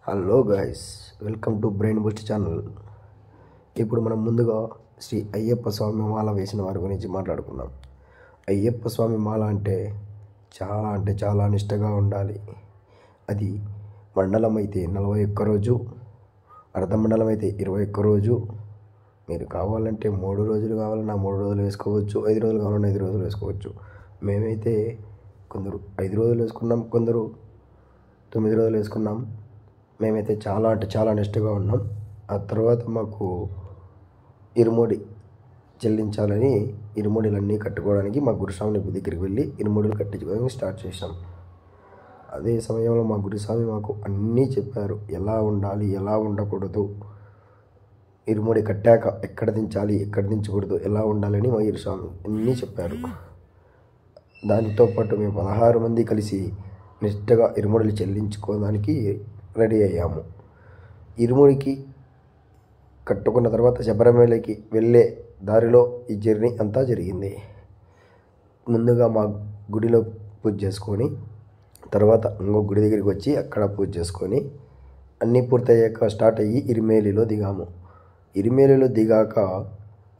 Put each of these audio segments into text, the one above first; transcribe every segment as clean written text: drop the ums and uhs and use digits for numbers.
Hello guys, welcome to brain Boost channel. ఇప్పుడు మనం ముందుగా శ్రీ అయ్యప్ప స్వామి మాల వేసిన వారి గురించి మాట్లాడుకుందాం. అయ్యప్ప స్వామి మాల అంటే చాలా నిష్టగా ఉండాలి. అది మండలం అయితే 41 రోజు, అర్ధమండలం అయితే 21 రోజు. మీరు కావాలంటే 3 రోజులు కావాలన్నా 3 రోజులు వేసుకోవచ్చు, 5 రోజులు కావాలన్నా 5 రోజులు వేసుకోవచ్చు. మేమైతే కొందరు 5 రోజులు వేసుకున్నాం, కొందరు 9 రోజులు వేసుకున్నాం. మేమైతే చాలా నిష్టగా ఉన్నాం. ఆ తర్వాత మాకు ఇరుముడి చెల్లించాలని ఇరుముడిలన్నీ కట్టుకోవడానికి మా గురుస్వామి దగ్గరికి వెళ్ళి ఇరుముడులు కట్టించుకోవడానికి స్టార్ట్ చేసాం. అదే సమయంలో మా గురుస్వామి మాకు అన్నీ చెప్పారు, ఎలా ఉండాలి, ఎలా ఉండకూడదు, ఇరుముడి కట్టాక ఎక్కడ దించాలి, ఎక్కడ దించకూడదు, ఎలా ఉండాలని మా గురుస్వామి అన్నీ చెప్పారు. దానితో పాటు మేము 16 మంది కలిసి నిష్టగా ఇరుముడులు చెల్లించుకోవడానికి రెడీ అయ్యాము. ఇరుముడికి కట్టుకున్న తర్వాత శబరిమలకి వెళ్ళే దారిలో ఈ జర్నీ అంతా జరిగింది. ముందుగా మా గుడిలో పూజ చేసుకొని, తర్వాత ఇంకో గుడి దగ్గరికి వచ్చి అక్కడ పూజ చేసుకొని అన్నీ పూర్తయ్యాక స్టార్ట్ అయ్యి ఇరిమేలిలో దిగాము. ఇరిమేలిలో దిగాక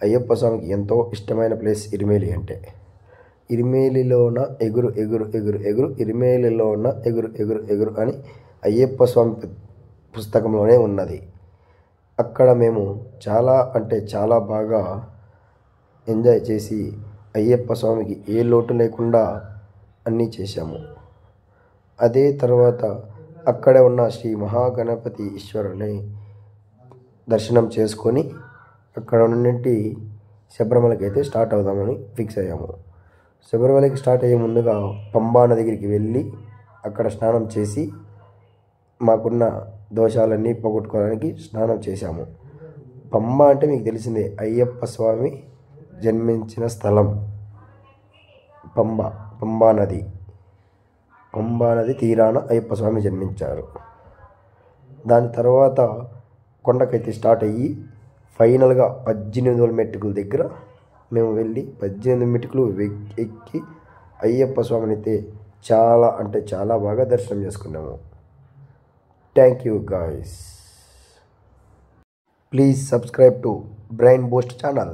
అయ్యప్ప స్వామికి ఎంతో ఇష్టమైన ప్లేస్ ఇరిమేలి అంటే. ఇరిమేలిలోన ఎగురు ఎగురు ఎగురు ఎగురు ఇరిమేలిలోన ఎగురు ఎగురు ఎగురు అని అయ్యప్ప స్వామి పుస్తకంలోనే ఉన్నది. అక్కడ మేము చాలా బాగా ఎంజాయ్ చేసి అయ్యప్ప స్వామికి ఏ లోటు లేకుండా అన్నీ చేశాము. అదే తర్వాత అక్కడే ఉన్న శ్రీ మహాగణపతి ఈశ్వరుని దర్శనం చేసుకొని అక్కడ నుండి శబరిమలకి అయితే స్టార్ట్ అవుదామని ఫిక్స్ అయ్యాము. శబరిమలకి స్టార్ట్ అయ్యే ముందుగా పంబా నది దగ్గరికి వెళ్ళి అక్కడ స్నానం చేసి మాకున్న దోషాలన్నీ పోగొట్టుకోవడానికి స్నానం చేశాము. పంబా అంటే మీకు తెలిసిందే, అయ్యప్ప స్వామి జన్మించిన స్థలం. పంబా నది తీరాన అయ్యప్ప స్వామి జన్మించారు. దాని తర్వాత కొండకైతే స్టార్ట్ అయ్యి ఫైనల్గా 18 మెట్టుకుల దగ్గర మేము వెళ్ళి 18 మెట్టుకులు ఎక్కి అయ్యప్ప స్వామిని అయితే చాలా బాగా దర్శనం చేసుకున్నాము. Thank you guys. Please subscribe to Brain Boost channel.